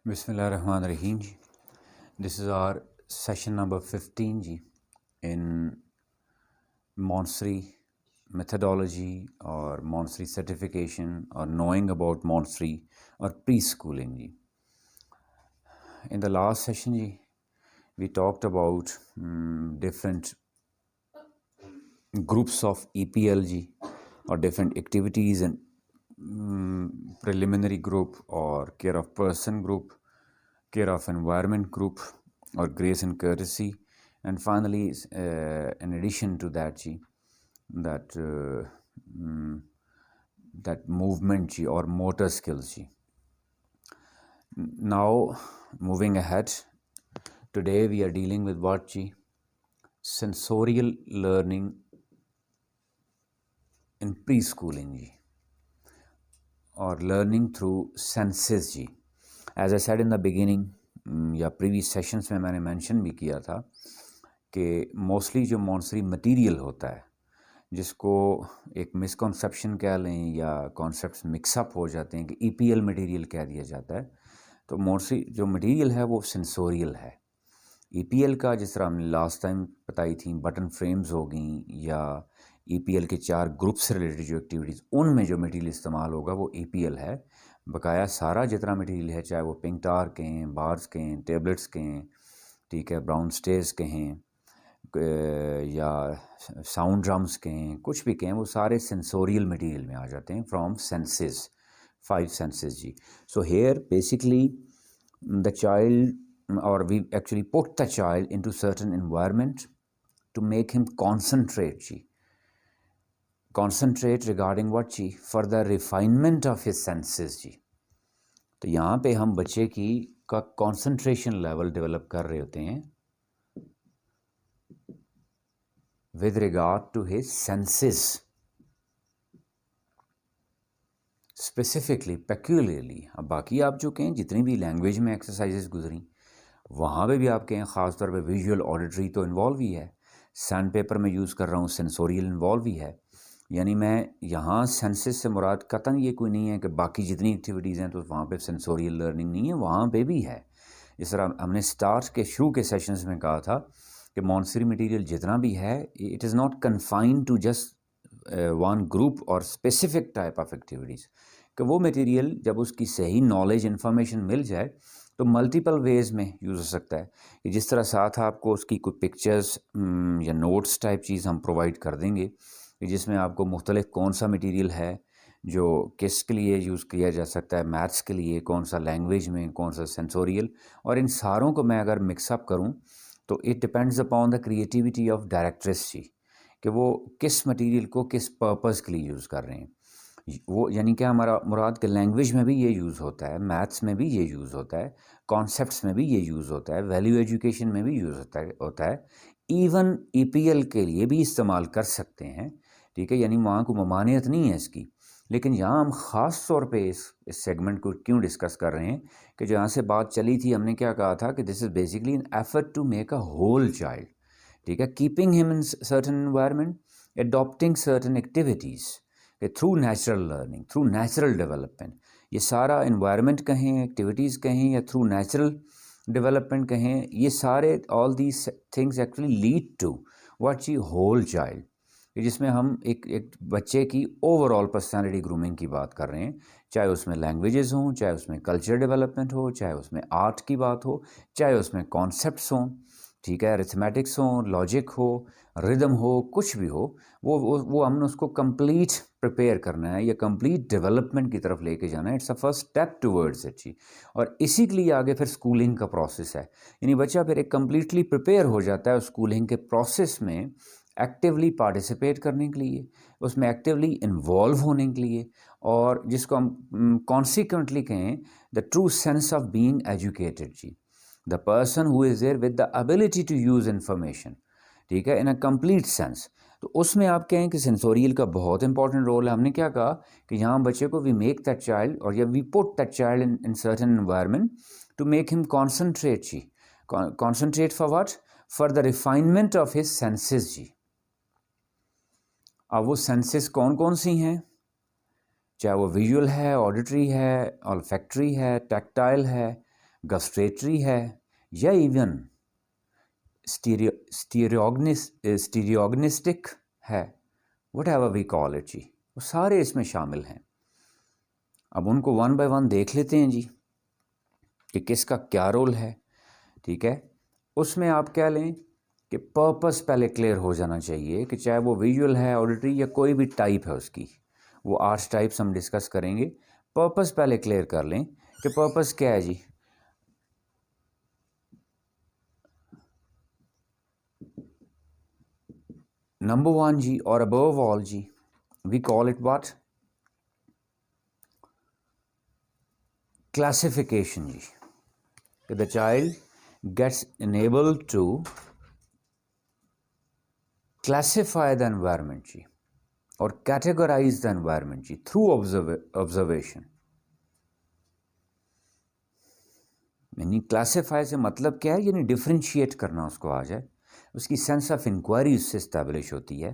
Bismillahirrahmanirrahim ji. This is our session number 15 ji in Montessori methodology or Montessori certification or knowing about Montessori or preschooling ji. In the last session ji, we talked about different groups of EPL ji or different activities and preliminary group or care of person group, care of environment group or grace and courtesy, and finally in addition to that ji, that movement ji or motor skills ji. Now moving ahead, today we are dealing with what ji? Sensorial learning in preschooling ji, or learning through senses ji. As I said in the beginning या previous sessions में मैंने mention भी किया था कि mostly जो Montessori material होता है, जिसको एक misconception कह लें या concepts mix up हो जाते हैं कि EPL material कह दिया जाता है, तो Montessori जो material है वो sensorial है. EPL का जिस तरह हमने लास्ट टाइम बताई थी, बटन फ्रेम्स हो गई या EPL के 4 ग्रुप से रिलेटेड जो एक्टिविटीज़, उनमें जो मटेरियल इस्तेमाल होगा वो EPL है. बकाया सारा जितना मटेरियल है, चाहे वो पिंक टार के हैं, बार्स के हैं, टेबलेट्स के हैं, ठीक है, ब्राउन स्टेज के हैं या साउंड ड्रम्स के हैं, कुछ भी के हैं, वो सारे सेंसोरियल मटेरियल में आ जाते हैं फ्रॉम सेंसेस, 5 सेंसेस जी. So here basically the child or we actually put the child into certain environment to make him concentrate ji. Concentrate regarding what जी? For the refinement of his senses जी. तो यहाँ पे हम बच्चे की का concentration level develop कर रहे होते हैं with regard to his senses, specifically, peculiarly. अब बाकी आप जो कहें जितनी भी लैंग्वेज में एक्सरसाइजेस गुजरी, वहाँ पे भी आप कहें ख़ास तौर पे विजुअल ऑडिटरी तो इन्वॉल्व ही है, सैंड पेपर में यूज़ कर रहा हूँ, सेंसोरियल इन्वॉल्व ही है. यानी मैं यहाँ सेंसेस से मुराद कतन ये कोई नहीं है कि बाकी जितनी एक्टिविटीज़ हैं तो वहाँ पे सेंसोरियल लर्निंग नहीं है, वहाँ पे भी है. इस तरह हमने स्टार्ट के शुरू के सेशंस में कहा था कि मॉन्टेसरी मटेरियल जितना भी है, it is not confined to just one group और स्पेसिफिक टाइप ऑफ एक्टिविटीज़, कि वो मटेरियल जब उसकी सही नॉलेज इन्फॉर्मेशन मिल जाए तो मल्टीपल वेज़ में यूज़ हो सकता है. कि जिस तरह साथ आपको उसकी कोई पिक्चर्स या नोट्स टाइप चीज़ हम प्रोवाइड कर देंगे, जिसमें आपको मुख्तलिफ कौन सा मटेरियल है जो किसके लिए यूज़ किया जा सकता है, मैथ्स के लिए कौन सा, लैंग्वेज में कौन सा, सेंसोरियल, और इन सारों को मैं अगर मिक्सअप करूं तो it depends upon the creativity of directress जी, कि वो किस मटेरियल को किस पर्पज़ के लिए यूज़ कर रहे हैं. वो यानी कि हमारा मुराद के लैंग्वेज में भी ये यूज़ होता है, मैथ्स में भी ये यूज़ होता है, कॉन्सेप्ट्स में भी ये यूज़ होता है, वैल्यू एजुकेशन में भी यूज़ होता है, इवन EPL के लिए भी इस्तेमाल कर सकते हैं. ठीक है, यानी वहाँ को ममानियत नहीं है इसकी. लेकिन यहाँ हम ख़ास तौर पे इस सेगमेंट को क्यों डिस्कस कर रहे हैं कि जहाँ से बात चली थी, हमने क्या कहा था कि this is basically an effort to make a whole child. ठीक है, keeping him in certain environment, adopting certain activities through natural learning, through natural development. ये सारा इन्वायरमेंट कहें, एक्टिविटीज़ कहें या थ्रू नेचुरल डेवलपमेंट कहें, ये सारे all these things actually lead to what जी होल चाइल्ड, जिसमें हम एक बच्चे की ओवरऑल पर्सनालिटी ग्रूमिंग की बात कर रहे हैं. चाहे उसमें लैंग्वेजेस हों, चाहे उसमें कल्चर डेवलपमेंट हो, चाहे उसमें आर्ट की बात हो, चाहे उसमें कॉन्सेप्ट्स हों, ठीक है, अरिथमेटिक्स हो, लॉजिक हो, रिदम हो, कुछ भी हो, वो हमने उसको कंप्लीट प्रिपेयर करना है या कंप्लीट डेवलपमेंट की तरफ लेके जाना है. It's a first step towards it जी. और इसी के लिए आगे फिर स्कूलिंग का प्रोसेस है. यानी बच्चा फिर एक कम्प्लीटली प्रिपेयर हो जाता है स्कूलिंग के प्रोसेस में एक्टिवली पार्टिसिपेट करने के लिए, उसमें एक्टिवली इन्वॉल्व होने के लिए, और जिसको हम कॉन्सिक्वेंटली कहें the true sense of being educated जी, the person who is there with the ability to use information. ठीक है, इन अ कंप्लीट सेंस. तो उसमें आप कहें कि सेंसोरियल का बहुत इंपॉर्टेंट रोल है. हमने क्या कहा कि यहाँ बच्चे को वी मेक दैट चाइल्ड और या we put that child in certain environment to make him concentrate जी. Concentrate for what? For the refinement of his senses जी. अब वो सेंसेस कौन कौन सी हैं, चाहे वो विजुअल है, ऑडिटरी है, ऑल्फैक्टरी है, टैक्टाइल है, गस्ट्रेटरी है, या इवन स्टीरियोग्निस्टिक है, whatever we call it जी, वो सारे इसमें शामिल हैं। अब उनको वन बाय वन देख लेते हैं जी कि किसका क्या रोल है। ठीक है, उसमें आप कह लें कि पर्पस पहले क्लियर हो जाना चाहिए कि चाहे वो विजुअल है, ऑडिटरी, या कोई भी टाइप है उसकी, वो आर्ट्स टाइप्स हम डिस्कस करेंगे। पर्पस पहले क्लियर कर लें कि पर्पस क्या है जी। नंबर वन जी, और अबव ऑल जी, we call it what, classification जी, कि the child gets enabled to classify the environment जी, और categorize the environment जी through observation। यानी क्लासीफाई से मतलब क्या है, यानी डिफ्रेंशिएट करना उसको आ जाए, उसकी सेंस ऑफ इंक्वायरी उससे इस्टेब्लिश होती है।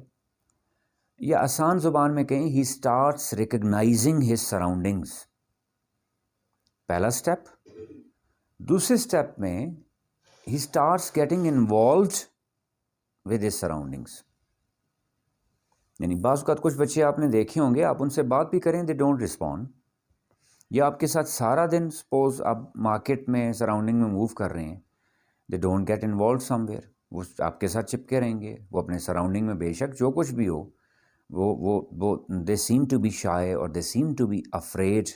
या आसान ज़ुबान में कहें, he starts recognising his surroundings, पहला स्टेप। दूसरे स्टेप में he starts getting involved with his surroundings. यानी बाज़ औक़ात कुछ बच्चे आपने देखे होंगे, आप उनसे बात भी करें, दे डोंट रिस्पॉन्ड, या आपके साथ सारा दिन, सपोज आप मार्केट में सराउंडिंग में मूव कर रहे हैं, they don't get involve somewhere, वो आपके साथ चिपके रहेंगे, वो अपने सराउंडिंग में बेशक जो कुछ भी हो, वो दे सीम टू बी शाय, और they seem to be afraid,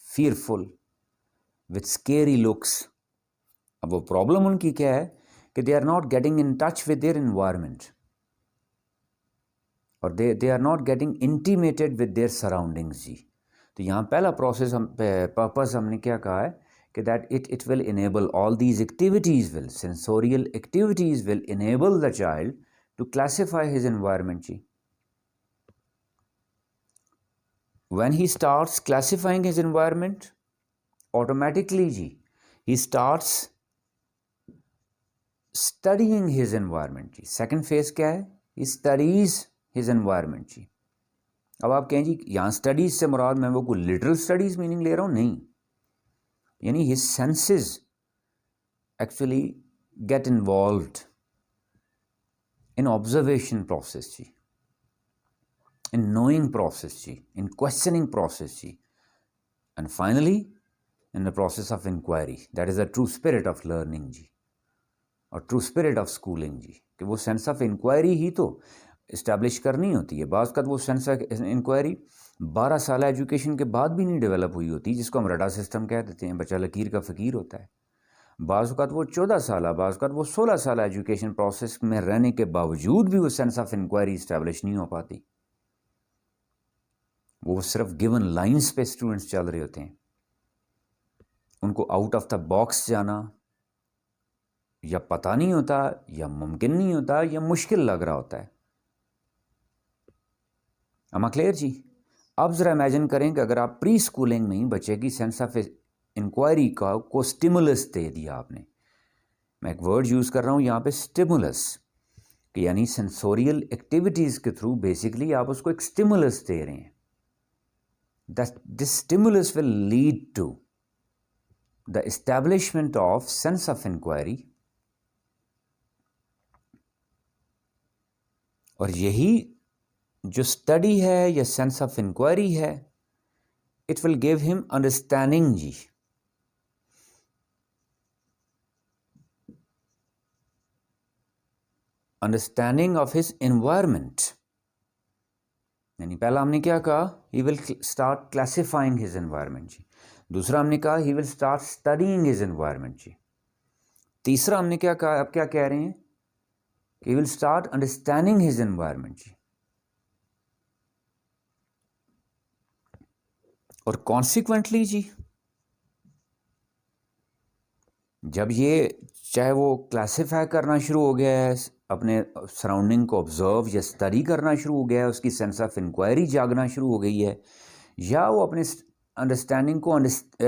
fearful, with scary looks. अब वो प्रॉब्लम उनकी क्या है कि they are not getting in touch with their environment, और they are not getting intimated with their surroundings जी। तो यहाँ पहला प्रोसेस पर्पस हमने क्या कहा है कि that it will enable all these activities, will sensorial activities will enable the child to classify his environment जी। When he starts classifying his environment, automatically जी he starts studying his environment जी। Second phase क्या है, he studies his environment जी। अब आप कहें जी यहाँ studies से मुराद मैं वो कोई लिटरल स्टडीज मीनिंग ले रहा हूँ, नहीं, यानी his senses actually get involved in observation process ji, in knowing process ji, in questioning process ji, and finally in the process of inquiry। that is the true spirit of learning जी, और true spirit of schooling जी, कि वो sense of inquiry ही तो establish करनी होती है। बाज़ का वो सेंस ऑफ इंक्वायरी 12 साल एजुकेशन के बाद भी नहीं डेवलप हुई होती, जिसको हम रडा सिस्टम कह देते हैं, बच्चा लकीर का फ़कीर होता है। बाज़ का वो 14 साल, बाज़ का वो 16 साल एजुकेशन प्रोसेस में रहने के बावजूद भी वो सेंस ऑफ इंक्वायरी इस्टेब्लिश नहीं हो पाती, वो सिर्फ गिवन लाइन्स पे स्टूडेंट्स चल रहे होते हैं। उनको आउट ऑफ द बॉक्स जाना या पता नहीं होता, या मुमकिन नहीं होता, या मुश्किल लग रहा होता है। अमा क्लियर जी। अब ज़रा इमेजिन करें कि अगर आप प्री स्कूलिंग में ही बच्चे की सेंस ऑफ इंक्वायरी को स्टिमुलस दे दिया आपने, मैं एक वर्ड यूज़ कर रहा हूँ यहाँ पे, स्टिमुलस, कि यानी सेंसोरियल एक्टिविटीज़ के थ्रू बेसिकली आप उसको एक स्टिमुलस दे रहे हैं। This stimulus will lead to the establishment of sense of inquiry, और यही जो स्टडी है या सेंस ऑफ इंक्वायरी है, it will give him understanding जी, अंडरस्टैंडिंग ऑफ हिज एनवायरनमेंट। यानी पहला हमने क्या कहा, he will start classifying his environment जी। दूसरा हमने कहा he will start studying his environment जी। तीसरा हमने क्या कहा, अब क्या कह रहे हैं, कि he will start understanding his environment जी। और कॉन्सिक्वेंटली जी, जब ये चाहे वो क्लासिफाई करना शुरू हो गया है, अपने सराउंडिंग को ऑब्जर्व या स्टडी करना शुरू हो गया है, उसकी सेंस ऑफ इंक्वायरी जागना शुरू हो गई है, या वो अपने अंडरस्टैंडिंग को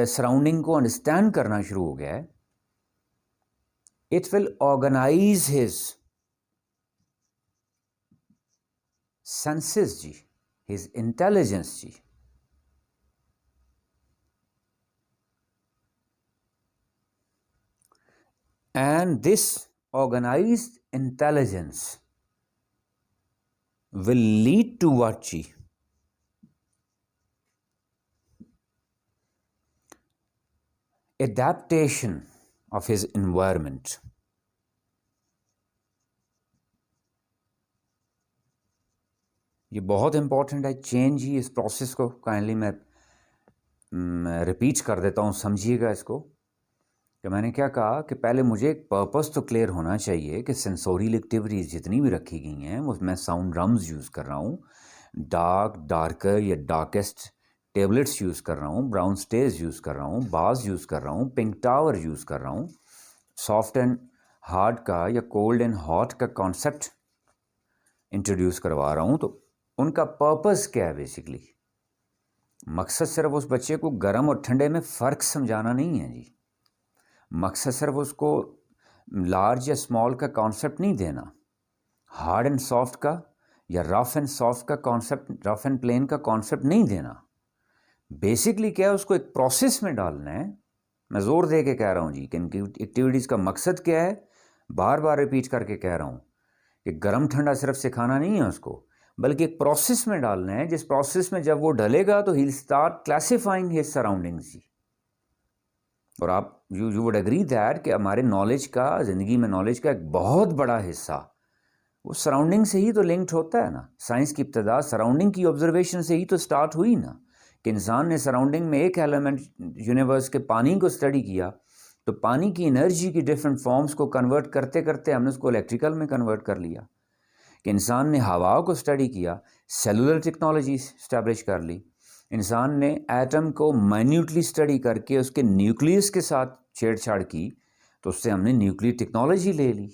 सराउंडिंग को अंडरस्टैंड करना शुरू हो गया है, it will organise his senses जी, हिज इंटेलिजेंस जी। And this organized intelligence will lead to what जी? Adaptation of his environment. ये बहुत इंपॉर्टेंट है, चेंज ही इस प्रोसेस को काइंडली मैं रिपीट कर देता हूँ, समझिएगा इसको कि मैंने क्या कहा कि पहले मुझे एक पर्पस तो क्लियर होना चाहिए कि सेंसोरियल एक्टिविटीज़ जितनी भी रखी गई हैं वो मैं साउंड ड्रम्स यूज़ कर रहा हूँ, डार्कर या डार्केस्ट टेबलेट्स यूज़ कर रहा हूँ, ब्राउन स्टेज यूज़ कर रहा हूँ, बाज यूज़ कर रहा हूँ, पिंक टावर यूज़ कर रहा हूँ, सॉफ्ट एंड हार्ड का या कोल्ड एंड हॉट का कॉन्सेप्ट इंट्रोड्यूस करवा रहा हूँ। तो उनका पर्पस क्या है? बेसिकली मकसद सिर्फ उस बच्चे को गर्म और ठंडे में फ़र्क समझाना नहीं है जी। मकसद सिर्फ उसको लार्ज या स्मॉल का कॉन्सेप्ट नहीं देना, हार्ड एंड सॉफ्ट का या रफ़ एंड सॉफ्ट का कॉन्सेप्ट, रफ़ एंड प्लेन का कॉन्सेप्ट नहीं देना। बेसिकली क्या है, उसको एक प्रोसेस में डालना है। मैं ज़ोर दे के कह रहा हूँ जी कि इनकी एक्टिविटीज़ का मकसद क्या है, बार बार रिपीट करके कह रहा हूँ कि गर्म ठंडा सिर्फ सिखाना नहीं है उसको, बल्कि एक प्रोसेस में डालना है, जिस प्रोसेस में जब वो डलेगा तो he will start classifying his surroundings जी। और आप यू वुड एग्री दैट कि हमारे नॉलेज का, ज़िंदगी में नॉलेज का एक बहुत बड़ा हिस्सा वो सराउंडिंग से ही तो लिंक्ड होता है ना। साइंस की इब्तदा सराउंडिंग की ऑब्जर्वेशन से ही तो स्टार्ट हुई ना, कि इंसान ने सराउंडिंग में एक एलिमेंट यूनिवर्स के पानी को स्टडी किया, तो पानी की एनर्जी की डिफरेंट फॉर्म्स को कन्वर्ट करते करते हमने उसको इलेक्ट्रिकल में कन्वर्ट कर लिया। कि इंसान ने हवा को स्टडी किया, सेलुलर टेक्नोलॉजी इस्टेब्लिश कर ली। इंसान ने एटम को माइन्यूटली स्टडी करके उसके न्यूक्लियस के साथ छेड़छाड़ की, तो उससे हमने न्यूक्लियर टेक्नोलॉजी ले ली।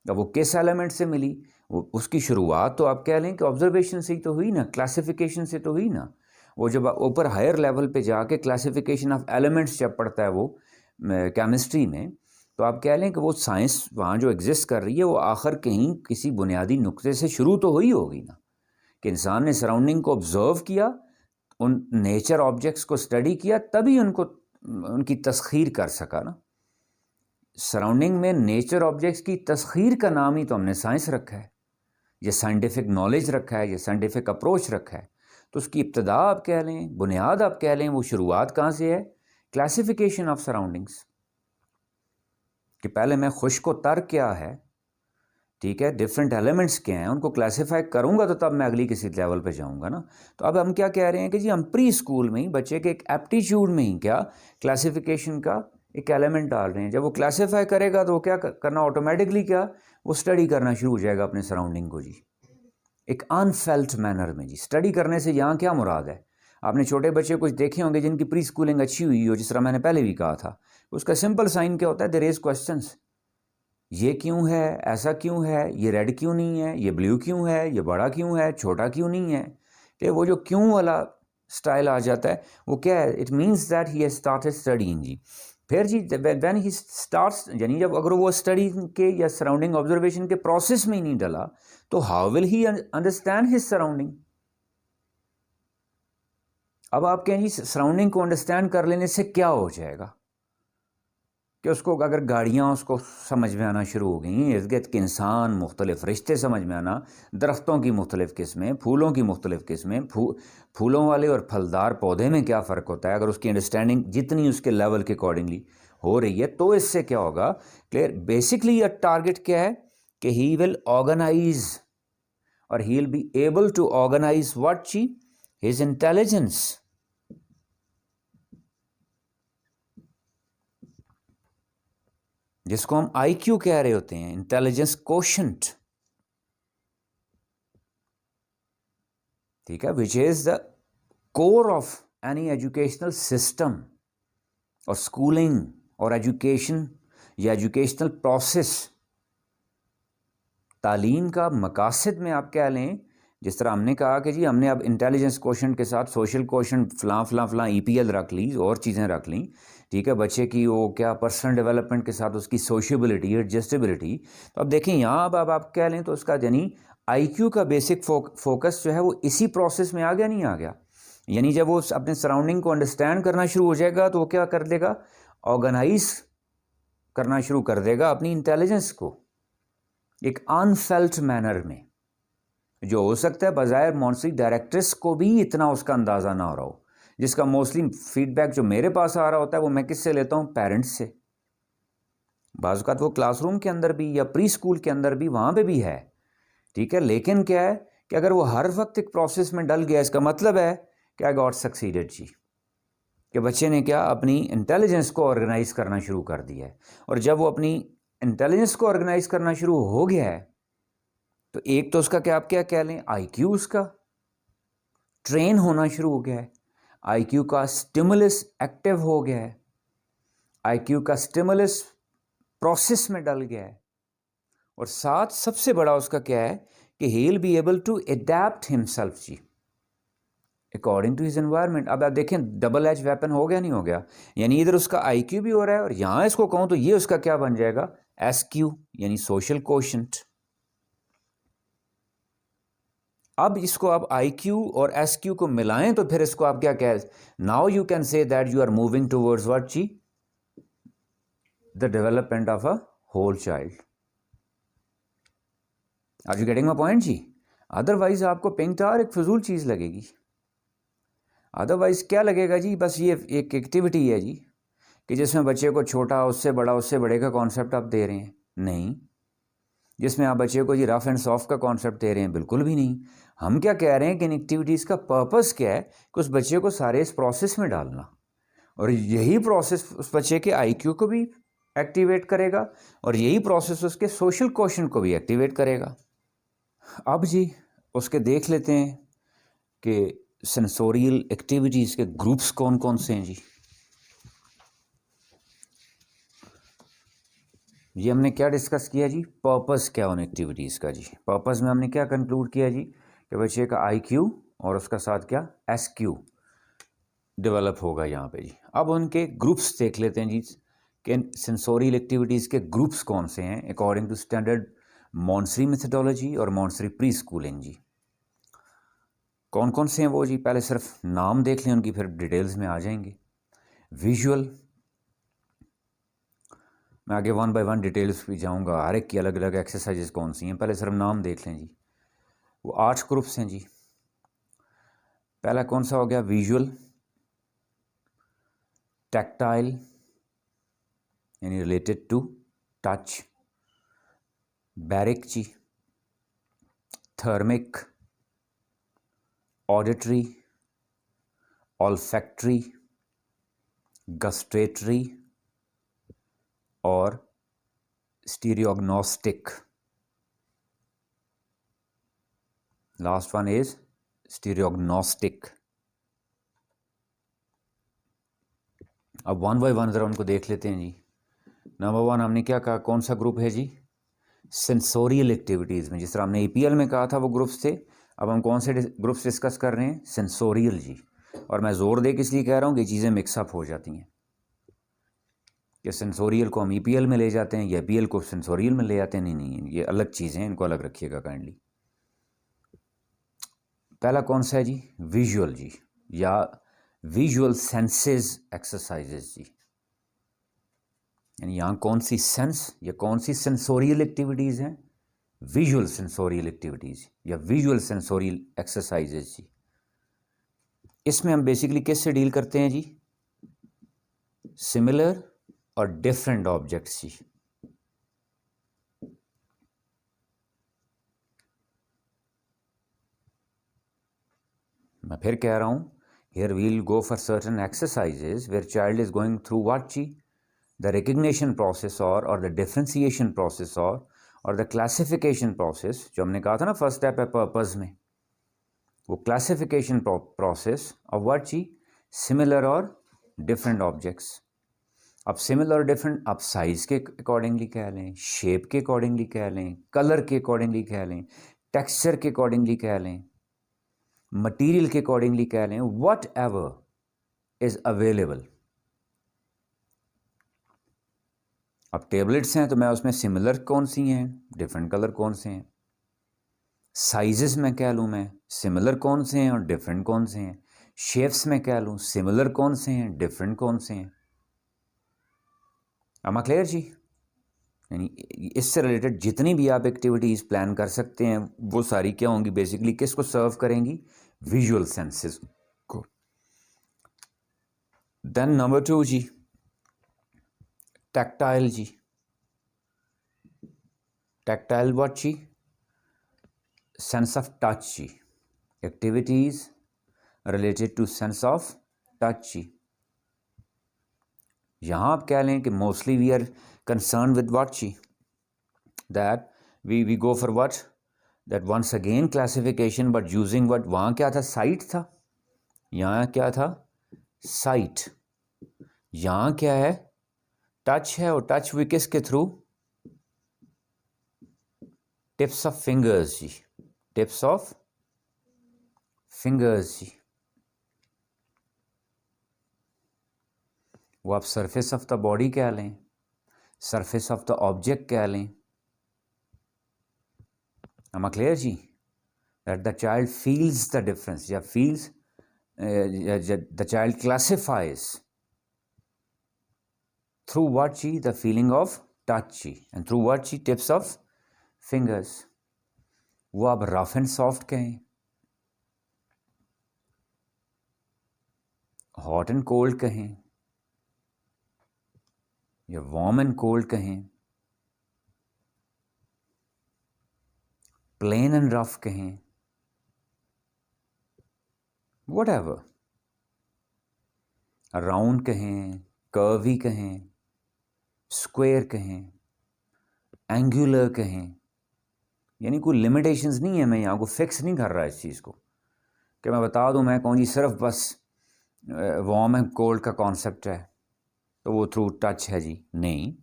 अब वो किस एलिमेंट से मिली, वो उसकी शुरुआत तो आप कह लें कि ऑब्जर्वेशन से ही तो हुई ना, क्लासिफिकेशन से तो हुई ना। वो जब ऊपर हायर लेवल पे जाके क्लासिफिकेशन ऑफ एलिमेंट्स जब पढ़ता है वो केमिस्ट्री में, तो आप कह लें कि वो साइंस वहाँ जो एग्जिस्ट कर रही है वो आखिर कहीं किसी बुनियादी नुक्ते से शुरू तो हुई होगी ना, कि इंसान ने सराउंडिंग को ऑब्जर्व किया, उन नेचर ऑब्जेक्ट्स को स्टडी किया, तभी उनको उनकी तस्खीर कर सका ना। सराउंडिंग में नेचर ऑब्जेक्ट्स की तस्खीर का नाम ही तो हमने साइंस रखा है, ये साइंटिफिक नॉलेज रखा है, ये साइंटिफिक अप्रोच रखा है। तो उसकी इब्तदा आप कह लें, बुनियाद आप कह लें, वो शुरुआत कहाँ से है? Classification of surroundings. कि पहले मैं खुश्क व तर क्या है, ठीक है, डिफरेंट एलिमेंट्स क्या हैं, उनको क्लासीफाई करूंगा तो तब मैं अगली किसी लेवल पे जाऊंगा ना। तो अब हम क्या कह रहे हैं कि जी हम प्री स्कूल में ही बच्चे के एक एप्टीट्यूड में ही क्या क्लासिफिकेशन का एक एलिमेंट डाल रहे हैं। जब वो क्लासीफाई करेगा तो वो क्या करना, ऑटोमेटिकली क्या वो स्टडी करना शुरू हो जाएगा अपने सराउंडिंग को जी, एक अनफेल्ट मैनर में जी। स्टडी करने से यहाँ क्या मुराद है? आपने छोटे बच्चे कुछ देखे होंगे जिनकी प्री स्कूलिंग अच्छी हुई हो, जिस तरह मैंने पहले भी कहा था, उसका सिंपल साइन क्या होता है? They raise questions. ये क्यों है, ऐसा क्यों है, ये रेड क्यों नहीं है, ये ब्लू क्यों है, ये बड़ा क्यों है, छोटा क्यों नहीं है। कि वो जो क्यों वाला स्टाइल आ जाता है, वो क्या है? It means that he has started studying जी। फिर जी व्हेन ही स्टार्ट्स, यानी जब अगर वो स्टडी के या सराउंडिंग ऑब्जर्वेशन के प्रोसेस में ही नहीं डला, तो how will he understand his surrounding. अब आप कहें जी सराउंडिंग को अंडरस्टैंड कर लेने से क्या हो जाएगा? कि उसको अगर गाड़ियाँ उसको समझ में आना शुरू हो गई, इर्द गिर्द के इंसान, मुख्तलिफ रिश्ते समझ में आना, दरख्तों की मुख्तलिफ किस्में, फूलों की मुख्तलिफ किस्में, फूलों वाले और फलदार पौधे में क्या फ़र्क होता है, अगर उसकी अंडरस्टैंडिंग जितनी उसके लेवल के अकॉर्डिंगली हो रही है, तो इससे क्या होगा? क्लियर। बेसिकली यह टारगेट क्या है कि ही विल ऑर्गेनाइज, और he will be able to organise what जी? His intelligence. जिसको हम आईक्यू कह रहे होते हैं, इंटेलिजेंस कोशेंट, ठीक है, which is the core of any educational system और स्कूलिंग और एजुकेशन या एजुकेशनल प्रोसेस। तालीम का मकासद में आप कह लें, जिस तरह हमने कहा कि जी हमने अब इंटेलिजेंस कोशेंट के साथ सोशल कोशेंट फलां ईपीएल रख ली और चीज़ें रख ली, ठीक है, बच्चे की वो क्या पर्सनल डेवलपमेंट के साथ उसकी सोशबिलिटी, एडजस्टेबिलिटी। तो अब देखें यहाँ अब आप कह लें तो उसका यानी आईक्यू का बेसिक फोकस जो है वो इसी प्रोसेस में आ गया, नहीं आ गया? यानी जब वो अपने सराउंडिंग को अंडरस्टैंड करना शुरू हो जाएगा तो वो क्या कर देगा? ऑर्गेनाइज करना शुरू कर देगा अपनी इंटेलिजेंस को एक अनफेल्ट मैनर में, जो हो सकता है बजाय मॉन्टसरी डायरेक्ट्रेस को भी इतना उसका अंदाज़ा ना हो रहा हो, जिसका मोस्टली फीडबैक जो मेरे पास आ रहा होता है वो मैं किससे लेता हूँ, पेरेंट्स से। बाज़ औक़ात वो क्लासरूम के अंदर भी या प्री स्कूल के अंदर भी वहाँ पे भी है, ठीक है। लेकिन क्या है कि अगर वो हर वक्त एक प्रोसेस में डल गया, इसका मतलब है कि आई गॉट सक्सीडेड जी, कि बच्चे ने क्या अपनी इंटेलिजेंस को ऑर्गेनाइज करना शुरू कर दिया है। और जब वो अपनी इंटेलिजेंस को ऑर्गेनाइज करना शुरू हो गया है तो एक तो उसका क्या, आप क्या कह लें, आईक्यू उसका ट्रेन होना शुरू हो गया है, आईक्यू का स्टिमुलस एक्टिव हो गया है, आईक्यू का स्टिमुलस प्रोसेस में डल गया है। और साथ सबसे बड़ा उसका क्या है कि he will be able to adapt himself जी अकॉर्डिंग टू हिज एनवायरनमेंट। अब आप देखें डबल एज वेपन हो गया नहीं हो गया, यानी इधर उसका आईक्यू भी हो रहा है और यहां इसको कहूं तो ये उसका क्या बन जाएगा, एसक्यू यानी सोशल कोशेंट। अब इसको आप आईक्यू और एसक्यू को मिलाएं तो फिर इसको आप क्या कहें, now you can say that you are moving towards what जी, the development of a whole child. Are you getting my point जी? अदरवाइज आपको पिंक टावर एक फजूल चीज़ लगेगी। अदरवाइज क्या लगेगा जी, बस ये एक एक्टिविटी है जी कि जिसमें बच्चे को छोटा उससे बड़ा उससे बड़े का कॉन्सेप्ट आप दे रहे हैं, नहीं। जिसमें आप बच्चे को जी रफ एंड सॉफ्ट का कॉन्सेप्ट दे रहे हैं, बिल्कुल भी नहीं। हम क्या कह रहे हैं कि इन एक्टिविटीज़ का पर्पस क्या है कि उस बच्चे को सारे इस प्रोसेस में डालना, और यही प्रोसेस उस बच्चे के आईक्यू को भी एक्टिवेट करेगा और यही प्रोसेस उसके सोशल क्वोशेंट को भी एक्टिवेट करेगा। अब जी उसके देख लेते हैं कि सेंसोरियल एक्टिविटीज़ के ग्रुप्स कौन कौन से हैं जी। ये हमने क्या डिस्कस किया जी, पर्पस क्या उन एक्टिविटीज़ का जी। पर्पस में हमने क्या कंक्लूड किया जी कि बच्चे का आईक्यू और उसका साथ क्या एसक्यू डेवलप होगा यहाँ पे जी। अब उनके ग्रुप्स देख लेते हैं जी कि सेंसोरियल एक्टिविटीज़ के ग्रुप्स कौन से हैं अकॉर्डिंग टू स्टैंडर्ड मॉन्टसरी मेथडोलॉजी और मॉन्टसरी प्री स्कूलिंग जी। कौन कौन से हैं वो जी, पहले सिर्फ नाम देख लें उनकी, फिर डिटेल्स में आ जाएंगे। विजुअल, मैं आगे वन बाय वन डिटेल्स भी जाऊंगा, हर एक की अलग अलग एक्सरसाइजेस कौन सी हैं, पहले सिर्फ नाम देख लें जी। वो 8 ग्रुप्स हैं जी। पहला कौन सा हो गया, विजुअल, टैक्टाइल यानी रिलेटेड टू टच, बैरिक जी, थर्मिक, ऑडिटरी, ऑल्फैक्टरी, गस्ट्रेटरी और stereognostic. Last one is stereognostic. अब वन बाय वन ज़रा उनको देख लेते हैं जी। नंबर 1 हमने क्या कहा, कौन सा ग्रुप है जी, सेंसोरियल एक्टिविटीज़ में। जिस तरह हमने ईपीएल में कहा था वो ग्रुप्स थे, अब हम कौन से ग्रुप्स डिस्कस कर रहे हैं, सेंसोरियल जी। और मैं ज़ोर दे के इसलिए कह रहा हूँ कि चीज़ें मिक्सअप हो जाती हैं, कि सेंसोरियल को हम ईपीएल में ले जाते हैं या ईपीएल को सेंसोरियल में ले जाते हैं, नहीं नहीं, ये अलग चीज़ें हैं, इनको अलग रखिएगा काइंडली। पहला कौन सा है जी, विजुअल जी, या विजुअल सेंसेस एक्सरसाइजेज जी। यानी यहाँ कौन सी सेंस या कौन सी सेंसोरियल एक्टिविटीज़ हैं, विजुअल सेंसोरियल एक्टिविटीज़ या विजुअल सेंसोरियल एक्सरसाइजेज जी। इसमें हम बेसिकली किससे डील करते हैं जी, सिमिलर और डिफरेंट ऑब्जेक्ट्स जी। मैं फिर कह रहा हूँ, here we'll go for certain exercises where child is going through what ji, the recognition process or the differentiation process or the classification process, जो हमने कहा था ना फर्स्ट स्टेप है पर्पस में, वो क्लासिफिकेशन प्रोसेस ऑफ व्हाट जी, similar और डिफरेंट ऑब्जेक्ट्स। अब सिमिलर और डिफरेंट आप साइज़ के अकॉर्डिंगली कह लें, शेप के अकॉर्डिंगली कह लें, कलर के अकॉर्डिंगली कह लें, टेक्सचर के अकॉर्डिंगली कह लें, मटेरियल के अकॉर्डिंगली कह लें, वट एवर इज़ अवेलेबल। अब टेबलेट्स हैं तो मैं उसमें सिमिलर कौन सी हैं, डिफरेंट कलर कौन से हैं, साइजेस में कह लूँ मैं, सिमिलर कौन से हैं और डिफरेंट कौन से हैं, शेप्स में कह लूँ, सिमिलर कौन से हैं, डिफरेंट कौन से हैं। am I clear जी? यानी इससे रिलेटेड जितनी भी आप एक्टिविटीज़ प्लान कर सकते हैं वो सारी क्या होंगी, बेसिकली किसको सर्व करेंगी, विजुअल सेंसेस को। देन नंबर 2 जी, टैक्टाइल जी। टैक्टाइल व्हाट जी, सेंस ऑफ टच जी, activities related to sense of touch जी। यहाँ आप कह लें कि mostly we are concern with what जी, that we go for what, that once again classification but using what, वहाँ क्या था, साइट था, यहाँ क्या था, साइट, यहाँ क्या है, टच है, और टच भी किसके थ्रू, टिप्स ऑफ फिंगर्स जी, टिप्स ऑफ फिंगर्स जी। वो आप सरफेस ऑफ द बॉडी कह लें, सरफेस ऑफ द ऑब्जेक्ट कह लें। am I clear ji, that the child feels the difference, या feels, the child classifies through what ji, the feeling of touch ji, and through what ji, tips of fingers। वो आप rough and soft कहें, hot and cold कहें, या warm and cold कहें, plane and rough कहें, whatever, round कहें, curvy कहें, square कहें, एंगुलर कहें, यानी कोई लिमिटेशंस नहीं है। मैं यहाँ को फिक्स नहीं कर रहा इस चीज़ को कि मैं बता दूँ मैं कहूँ जी सिर्फ बस वार्म एंड कोल्ड का कॉन्सेप्ट है तो वो थ्रू टच है जी, नहीं।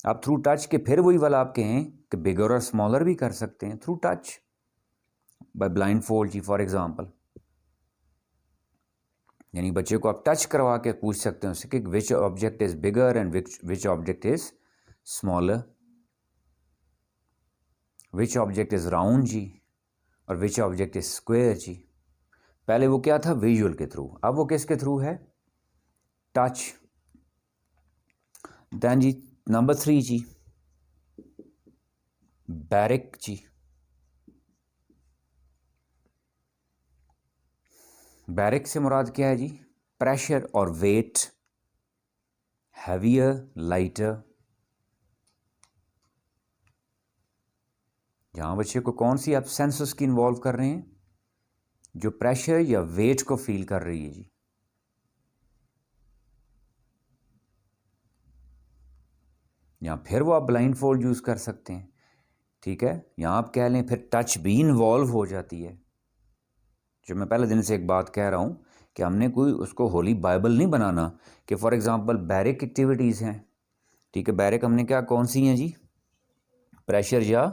आप थ्रू टच के फिर वही वाला आप कहें कि बिगर और स्मॉलर भी कर सकते हैं through touch, by blindfold जी फॉर एग्जांपल। यानी बच्चे को आप टच करवा के पूछ सकते हैं उससे कि which object is bigger and which object is smaller, which object is round जी और विच ऑब्जेक्ट इज़ स्क्वायर जी। पहले वो क्या था, विजुअल के थ्रू, अब वो किसके थ्रू है, टच। देन जी नंबर 3 जी, बैरिक जी। बैरिक से मुराद क्या है जी, प्रेशर और वेट, हैवियर लाइटर। जहाँ बच्चे को कौन सी आप सेंस उसकी इन्वॉल्व कर रहे हैं, जो प्रेशर या वेट को फील कर रही है जी। यहाँ फिर वो आप ब्लाइंड फोल्ड यूज़ कर सकते हैं, ठीक है। यहाँ आप कह लें फिर टच भी इन्वॉल्व हो जाती है। जो मैं पहले दिन से एक बात कह रहा हूँ कि हमने कोई उसको होली बाइबल नहीं बनाना कि फॉर एग्जांपल बैरिक एक्टिविटीज़ हैं, ठीक है। बैरिक हमने क्या, कौन सी हैं जी, प्रेशर या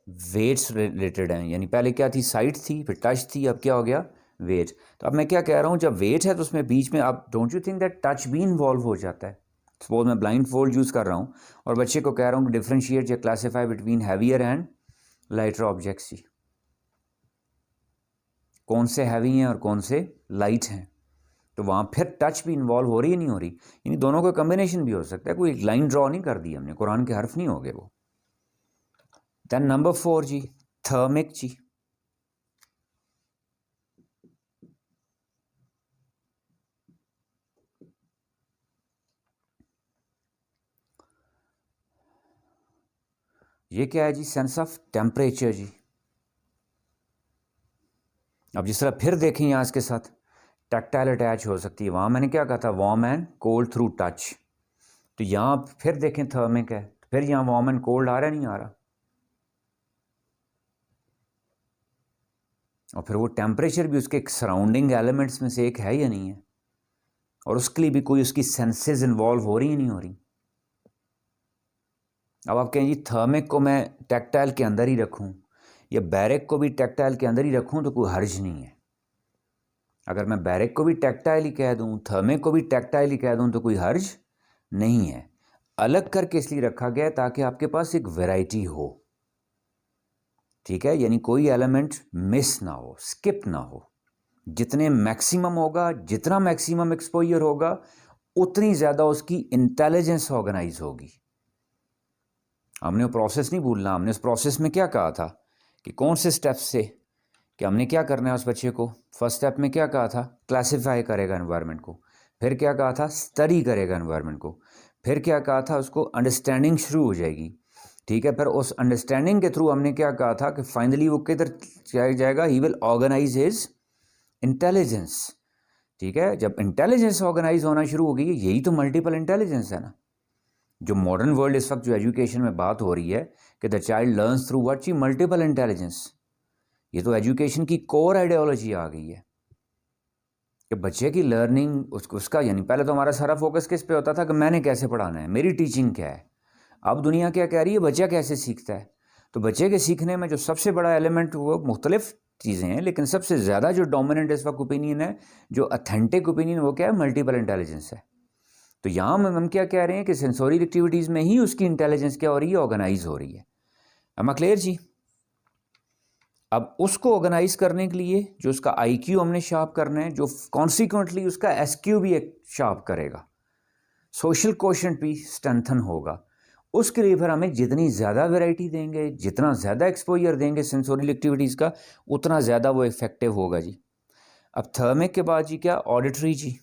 वेट्स रिलेटेड हैं। यानी पहले क्या थी, साइट थी, फिर टच थी, अब क्या हो गया, वेट। तो अब मैं क्या कह रहा हूँ, जब वेट है तो उसमें बीच में आप don't you think that touch भी इन्वॉल्व हो जाता है। सपोज मैं ब्लाइंड फोल्ड यूज़ कर रहा हूँ और बच्चे को कह रहा हूँ कि डिफ्रेंशिएट या classify between heavier and lighter objects जी, कौन से हैवी हैं और कौन से लाइट हैं। तो वहाँ फिर टच भी इन्वॉल्व हो रही है, नहीं हो रही, यानी दोनों का कम्बिनेशन भी हो सकता है। कोई एक लाइन ड्रॉ नहीं कर दी हमने, कुरान के हर्फ नहीं हो गए वो। देन नंबर 4 जी, थर्मिक जी। ये क्या है जी, सेंस ऑफ टेम्परेचर जी। अब जिस तरह फिर देखें यहाँ इसके साथ टैक्टाइल अटैच हो सकती है, वहाँ मैंने क्या कहा था, warm and cold through touch. तो यहाँ फिर देखें थर्मिक है, तो फिर यहाँ वार्म एंड कोल्ड आ रहा है, नहीं आ रहा। और फिर वो टेम्परेचर भी उसके सराउंडिंग एलिमेंट्स में से एक है या नहीं है, और उसके लिए भी कोई उसकी सेंसेस इन्वॉल्व हो रही है, नहीं हो रही। अब आप कहें जी थर्मिक को मैं टैक्टाइल के अंदर ही रखूं या बैरिक को भी टैक्टाइल के अंदर ही रखूं तो कोई हर्ज नहीं है। अगर मैं बैरिक को भी टैक्टाइल ही कह दूं, थर्मिक को भी टैक्टाइल ही कह दूं तो कोई हर्ज नहीं है। अलग करके इसलिए रखा गया है ताकि आपके पास एक वैरायटी हो, ठीक है। यानी कोई एलिमेंट मिस ना हो, स्किप ना हो। जितने मैक्सिमम होगा, जितना मैक्सिमम एक्सपोजर होगा, उतनी ज़्यादा उसकी इंटेलिजेंस ऑर्गेनाइज होगी। हमने वो प्रोसेस नहीं भूलना। हमने उस प्रोसेस में क्या कहा था कि कौन से स्टेप्स से, कि हमने क्या करना है उस बच्चे को। फर्स्ट स्टेप में क्या कहा था, क्लासिफाई करेगा एनवायरनमेंट को। फिर क्या कहा था, स्टडी करेगा एनवायरनमेंट को। फिर क्या कहा था, उसको अंडरस्टैंडिंग शुरू हो जाएगी। ठीक है, फिर उस अंडरस्टैंडिंग के थ्रू हमने क्या कहा था कि फाइनली वो किधर जाएगा, he will organise his intelligence. ठीक है, जब इंटेलिजेंस ऑर्गेनाइज होना शुरू हो गई, यही तो मल्टीपल इंटेलिजेंस है ना। जो मॉडर्न वर्ल्ड इस वक्त जो एजुकेशन में बात हो रही है कि the child learns through what, ची मल्टीपल इंटेलिजेंस। ये तो एजुकेशन की कोर आइडियोलॉजी आ गई है कि बच्चे की लर्निंग उसका, यानी पहले तो हमारा सारा फोकस किस पे होता था कि मैंने कैसे पढ़ाना है, मेरी टीचिंग क्या है। अब दुनिया क्या कह रही है, बच्चा कैसे सीखता है। तो बच्चे के सीखने में जो सबसे बड़ा एलिमेंट, वो मुख्तलिफ चीज़ें हैं, लेकिन सबसे ज़्यादा जो डोमिनेंट इस वक्त ओपिनियन है, जो अथेंटिक ओपिनियन, वो क्या है, मल्टीपल इंटेलिजेंस है। तो यहाँ हम क्या कह रहे हैं कि सेंसोरी एक्टिविटीज़ में ही उसकी इंटेलिजेंस क्या हो रही है, ऑर्गेनाइज हो रही है। अमा क्लियर जी। अब उसको ऑर्गेनाइज करने के लिए जो उसका आईक्यू हमने शार्प करना है, जो कॉन्सिक्वेंटली उसका एसक्यू भी एक शार्प करेगा, सोशल कोशेंट भी स्ट्रेंथन होगा। उसके लिए फिर हमें जितनी ज़्यादा वैरायटी देंगे, जितना ज़्यादा एक्सपोजर देंगे सेंसोरियल एक्टिविटीज़ का, उतना ज़्यादा वो इफेक्टिव होगा जी। अब थर्मिक के बाद जी क्या, ऑडिटरी जी।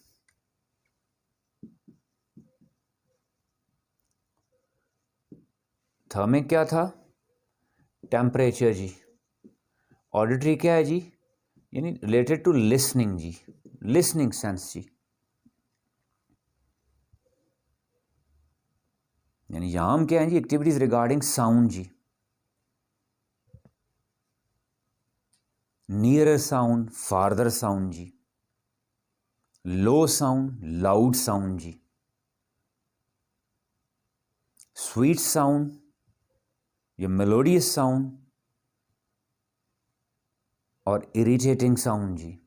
थर्मिक क्या था, टेम्परेचर जी। ऑडिटरी क्या है जी, यानी रिलेटेड टू लिसनिंग जी, लिसनिंग सेंस जी। यानी यहाँ हम क्या है जी, एक्टिविटीज रिगार्डिंग साउंड जी। नियरर साउंड, फार्दर साउंड जी। लो साउंड, लाउड साउंड जी। स्वीट साउंड या मेलोडियस साउंड, और इरिटेटिंग साउंड जी।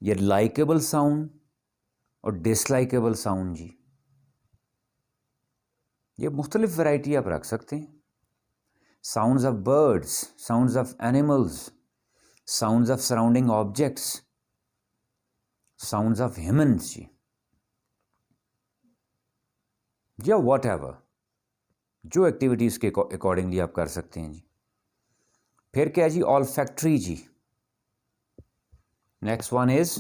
या लाइकेबल साउंड और डिसलाइकेबल साउंड जी। ये मुख्तलिफ वैरायटी आप रख सकते हैं। Sounds of birds, sounds of animals, sounds of surrounding objects, sounds of humans जी, या वॉट एवर, जो एक्टिविटीज़ के अकॉर्डिंगली आप कर सकते हैं जी। फिर क्या है जी, ऑल फैक्ट्री जी। Next one is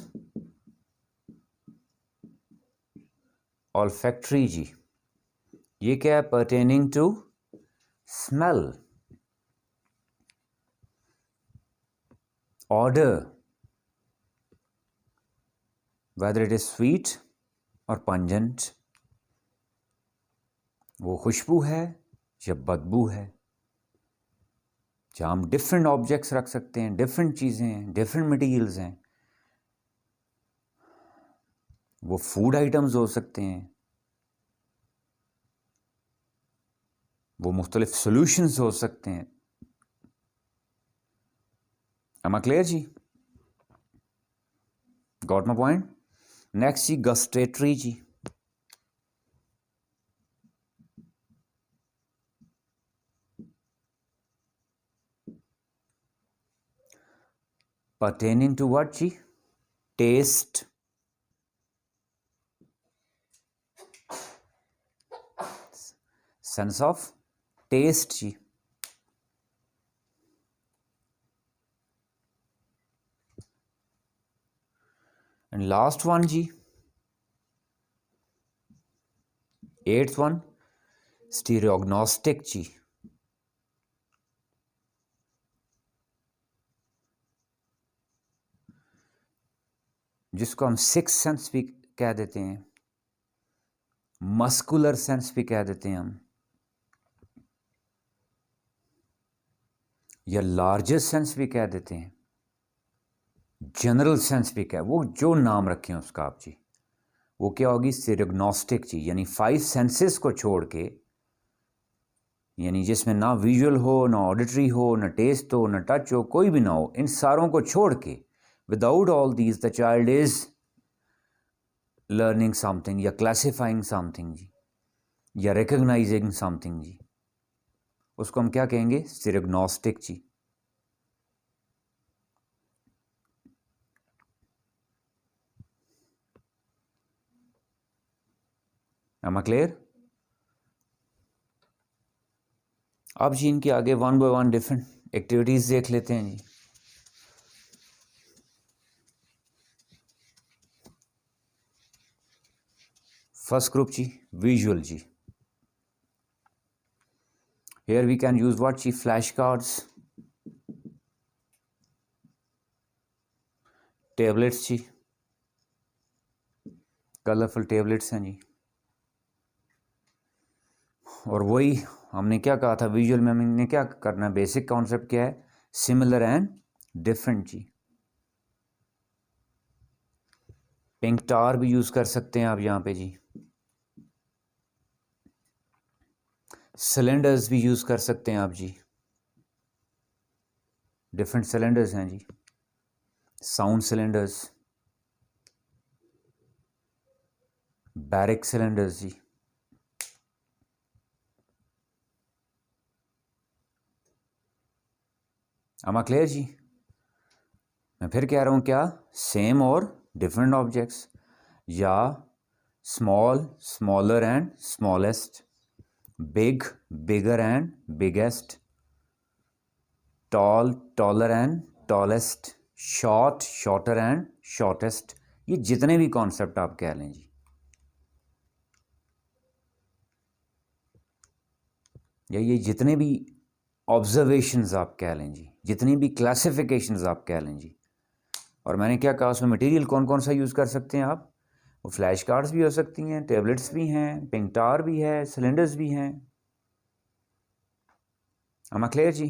olfactory जी। ये क्या है, pertaining to smell, odour, whether it is sweet और पंजेंट, वो खुशबू है या बदबू है। जहाँ हम डिफरेंट ऑब्जेक्ट्स रख सकते हैं, डिफरेंट चीज़ें हैं, डिफरेंट मटेरियल्स हैं। वो फूड आइटम्स हो सकते हैं, वो मुख्तलिफ सोल्यूशंस हो सकते हैं। एम आई क्लियर जी, गॉट माई पॉइंट। नेक्स्ट जी, गस्टेटरी जी। pertaining to what जी, टेस्ट, सेंस ऑफ टेस्ट जी। एंड लास्ट वन जी, एट्थ वन, स्टीरियोग्नोस्टिक जी। जिसको हम सिक्स सेंस भी कह देते हैं, मस्कुलर सेंस भी कह देते हैं हम, या लार्जेस्ट सेंस भी कह देते हैं, जनरल सेंस भी कह, वो जो नाम रखें उसका आप जी। वो क्या होगी, स्टीरियोग्नोस्टिक जी। यानी 5 सेंसेस को छोड़ के, यानी जिसमें ना विजुअल हो, ना ऑडिटरी हो, ना टेस्ट हो, ना टच हो, कोई भी ना हो, इन सारों को छोड़ के, without all these the child is learning something, या क्लासिफाइंग समथिंग जी, या रिकग्नाइजिंग समथिंग जी। उसको हम क्या कहेंगे, स्टीरियोग्नोस्टिक जी। M I clear. अब जी इनके आगे one by one different activities देख लेते हैं जी। फर्स्ट ग्रुप जी विजुअल जी। Here we can use what जी flashcards, tablets जी, कलरफुल टेबलेट्स हैं जी। और वही हमने क्या कहा था विजुअल में, हमने क्या करना है, बेसिक कॉन्सेप्ट क्या है, सिमिलर एंड डिफरेंट जी। पिंक टार भी यूज़ कर सकते हैं आप यहाँ पे जी। सिलेंडर्स भी यूज़ कर सकते हैं आप जी, डिफरेंट सिलेंडर्स हैं जी। साउंड सिलेंडर्स, बैरिक सिलेंडर्स जी। आमा क्लियर जी। मैं फिर कह रहा हूँ क्या, सेम और डिफरेंट ऑब्जेक्ट्स, या small smaller and smallest, big bigger and biggest, tall taller and tallest, short shorter and shortest. ये जितने भी कॉन्सेप्ट आप कह लें जी, या ये जितने भी ऑब्जर्वेशंस आप कह लें जी, जितनी भी क्लासिफिकेशंस आप कह लें जी। और मैंने क्या कहा उसमें मटेरियल कौन कौन सा यूज़ कर सकते हैं आप, वो फ्लैश कार्ड्स भी हो सकती हैं, टेबलेट्स भी हैं, पिंक टार भी है, सिलेंडर्स भी हैं। am I क्लियर जी।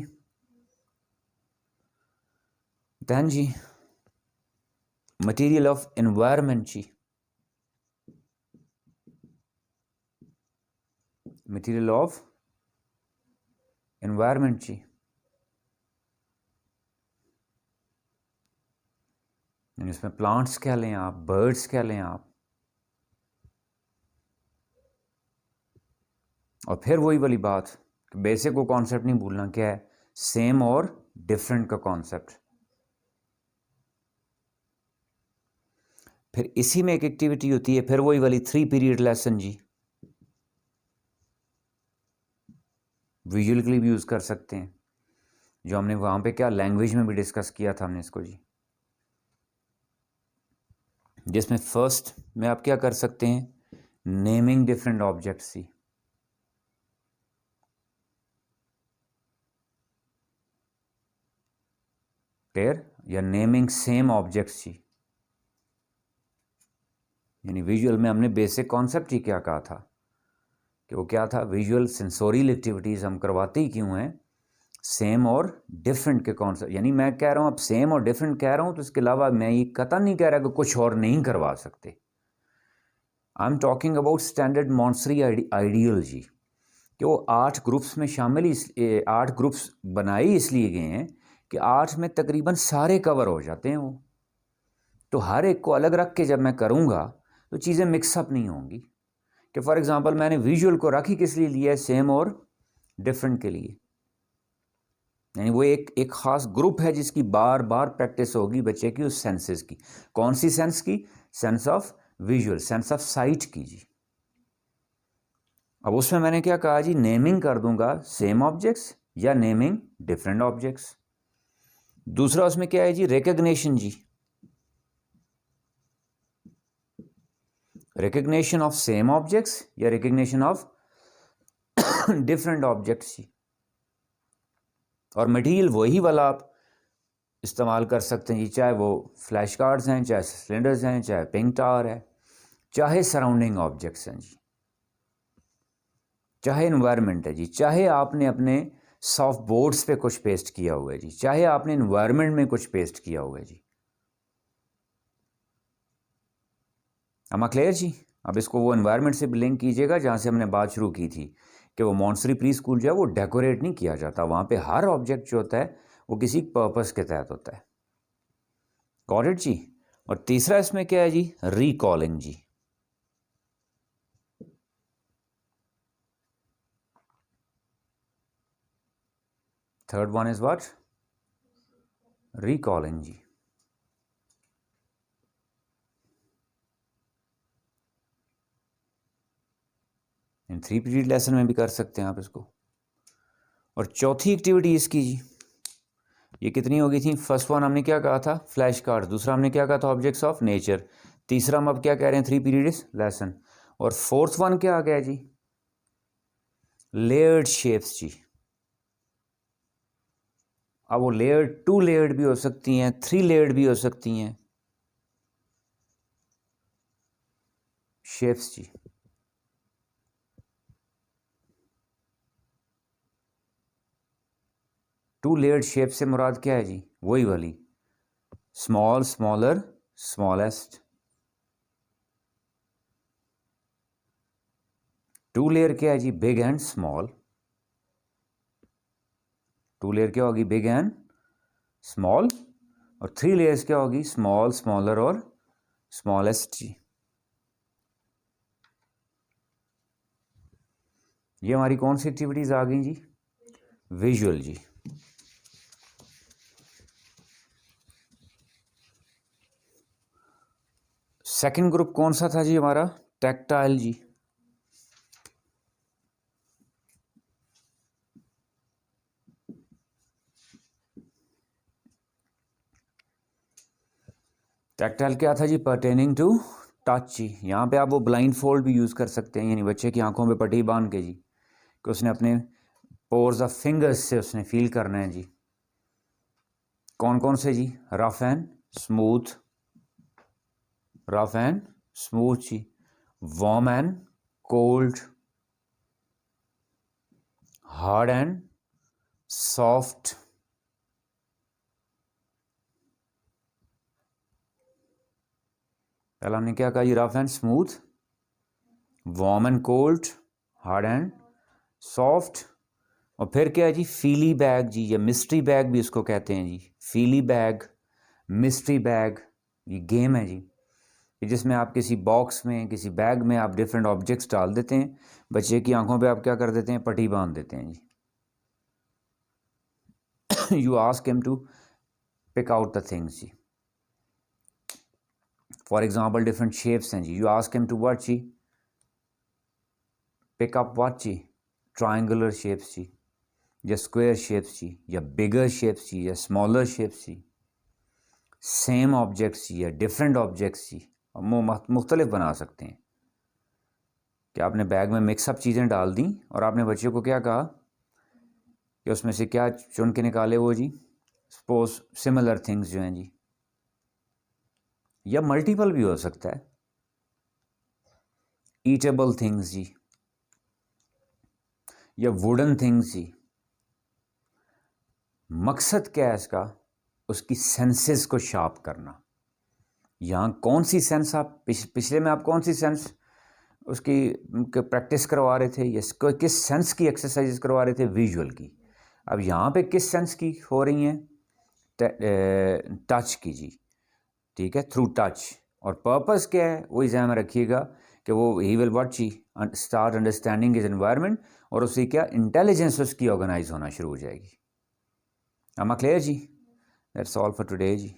दैन जी मटेरियल ऑफ एनवायरनमेंट जी, मटेरियल ऑफ एनवायरनमेंट जी, यानी इसमें प्लांट्स कह लें आप, बर्ड्स कह लें आप। और फिर वही वाली बात, बेसिक को कॉन्सेप्ट नहीं भूलना, क्या है, सेम और डिफरेंट का कॉन्सेप्ट। फिर इसी में एक एक्टिविटी होती है, फिर वही वाली 3 पीरियड लेसन जी, विजुअल के लिए भी यूज़ कर सकते हैं, जो हमने वहाँ पे क्या लैंग्वेज में भी डिस्कस किया था हमने इसको जी। जिसमें फर्स्ट में आप क्या कर सकते हैं, नेमिंग डिफरेंट ऑब्जेक्ट्स जी, क्लियर, या नेमिंग सेम ऑब्जेक्ट्स जी। यानी विजुअल में हमने बेसिक कॉन्सेप्ट ही क्या कहा था, कि वो क्या था, विजुअल सेंसोरियल एक्टिविटीज़ हम करवाते ही क्यों हैं, सेम और डिफरेंट के कॉन्सेप्ट। यानी मैं कह रहा हूँ अब सेम और डिफरेंट कह रहा हूँ, तो इसके अलावा मैं ये कतई नहीं कह रहा कि कुछ और नहीं करवा सकते। I am talking about standard Montessori ideal जी, कि वो 8 ग्रुप्स में शामिल, इस 8 ग्रुप्स बनाए इसलिए गए हैं कि 8 में तकरीबन सारे कवर हो जाते हैं वो। तो हर एक को अलग रख के जब मैं करूँगा तो चीज़ें मिक्सअप नहीं होंगी। कि फॉर एग्जांपल मैंने विजुअल को रखी किस लिए लिया है, सेम और डिफरेंट के लिए। यानी वो एक ख़ास ग्रुप है जिसकी बार बार प्रैक्टिस होगी बच्चे की, उस सेंसेस की। कौन सी सेंस की, sense of visual, sense of site की जी। अब उसमें मैंने क्या कहा जी, नेमिंग कर दूंगा सेम ऑब्जेक्ट्स या नेमिंग डिफरेंट ऑब्जेक्ट्स। दूसरा उसमें क्या है जी, रिकग्निशन जी, रिकग्निशन ऑफ सेम ऑब्जेक्ट्स या रिकग्निशन ऑफ डिफरेंट ऑब्जेक्ट्स जी। और मटेरियल वही वाला आप इस्तेमाल कर सकते हैं जी, चाहे वो फ्लैश कार्ड्स हैं, चाहे सिलेंडर्स हैं, चाहे पिंक टार है, चाहे सराउंडिंग ऑब्जेक्ट्स हैं जी, चाहे इन्वायरमेंट है जी, चाहे आपने अपने सॉफ्ट बोर्ड्स पे कुछ पेस्ट किया हुआ है जी, चाहे आपने इन्वायरमेंट में कुछ पेस्ट किया हुआ है जी। अमा क्लियर जी। अब इसको वो इन्वायरमेंट से लिंक कीजिएगा जहाँ से हमने बात शुरू की थी, कि वो मॉन्सरी प्री स्कूल जो है वो डेकोरेट नहीं किया जाता, वहाँ पे हर ऑब्जेक्ट जो होता है वो किसी पर्पस के तहत होता है। गॉट इट जी। और तीसरा इसमें क्या है जी, रिकॉलिंग जी। Third one is what, recalling जी। इन 3 पीरियड लेसन में भी कर सकते हैं आप इसको। और चौथी एक्टिविटी इसकी जी, ये कितनी हो गई थी? फर्स्ट वन हमने क्या कहा था? Flash card. दूसरा हमने क्या कहा था? Objects of nature. तीसरा हम अब क्या कह रहे हैं? 3 पीरियड्स लेसन। और फोर्थ वन क्या आ गया जी? लेयर्ड शेप्स जी। अब वो लेयर्ड 2 लेयर्ड भी हो सकती हैं, 3 लेयर्ड भी हो सकती हैं शेप्स जी। टू लेयर्ड शेप से मुराद क्या है जी? वही वाली small, smaller, smallest. Two layer क्या है जी? Big and small. Two layer क्या होगी? Big and small. और 3 लेयर्स क्या होगी? स्मॉल, स्मॉलर और स्मॉलेस्ट जी। ये हमारी कौन सी एक्टिविटीज आ गई जी? विजुअल जी। सेकंड ग्रुप कौन सा था जी हमारा? टैक्टाइल जी। टैक्टाइल क्या था जी? पर्टेनिंग टू टच जी। यहाँ पे आप वो ब्लाइंड फोल्ड भी यूज़ कर सकते हैं, यानी बच्चे की आंखों पे पट्टी बांध के जी, कि उसने अपने पोर्स ऑफ फिंगर्स से उसने फील करना है जी। कौन कौन से जी? Rough and smooth, rough and smooth जी। Warm and cold, hard and soft, पहला हमने क्या कहा जी? Rough and smooth, warm and cold, hard and soft. और फिर क्या है जी? फीली बैग जी, या मिस्ट्री बैग भी इसको कहते हैं जी। फीली बैग, मिस्ट्री बैग, ये गेम है जी, कि जिसमें आप किसी बॉक्स में, किसी बैग में आप डिफरेंट ऑब्जेक्ट्स डाल देते हैं, बच्चे की आंखों पे आप क्या कर देते हैं? पट्टी बांध देते हैं जी। You ask him to pick out the things जी। फॉर एग्जाम्पल डिफरेंट शेप्स हैं जी। You ask him to what जी? पिक अप व्हाट जी? ट्राइंगुलर शेप्स जी, या स्क्वायर शेप्स जी, या बिगर शेप्स जी, या स्मॉलर शेप्स जी, सेम ऑब्जेक्ट्स जी, या डिफरेंट ऑब्जेक्ट्स जी। मुख्तलिफ बना सकते हैं कि आपने बैग में मिक्सअप चीज़ें डाल दी और आपने बच्चे को क्या कहा कि उसमें से क्या चुन के निकाले वो जी? सपोज सिमिलर थिंग्स जो हैं जी, या मल्टीपल भी हो सकता है, ईटेबल थिंग्स जी, या वुडन थिंग्स जी। मकसद क्या है इसका? उसकी सेंसेस को शार्प करना। यहाँ कौन सी सेंस आप पिछले में आप कौन सी सेंस उसकी प्रैक्टिस करवा रहे थे, या किस सेंस की एक्सरसाइज करवा रहे थे? विजुअल की। अब यहाँ पे किस सेंस की हो रही हैं? टच की जी, ठीक है, थ्रू टच। और पर्पस क्या है वो ध्यान में रखिएगा कि वो ही विल व्हाट जी? स्टार्ट अंडरस्टैंडिंग हिज एनवायरनमेंट, और उससे क्या इंटेलिजेंस उसकी ऑर्गेनाइज होना शुरू हो जाएगी। am I clear जी? That's all for today ji.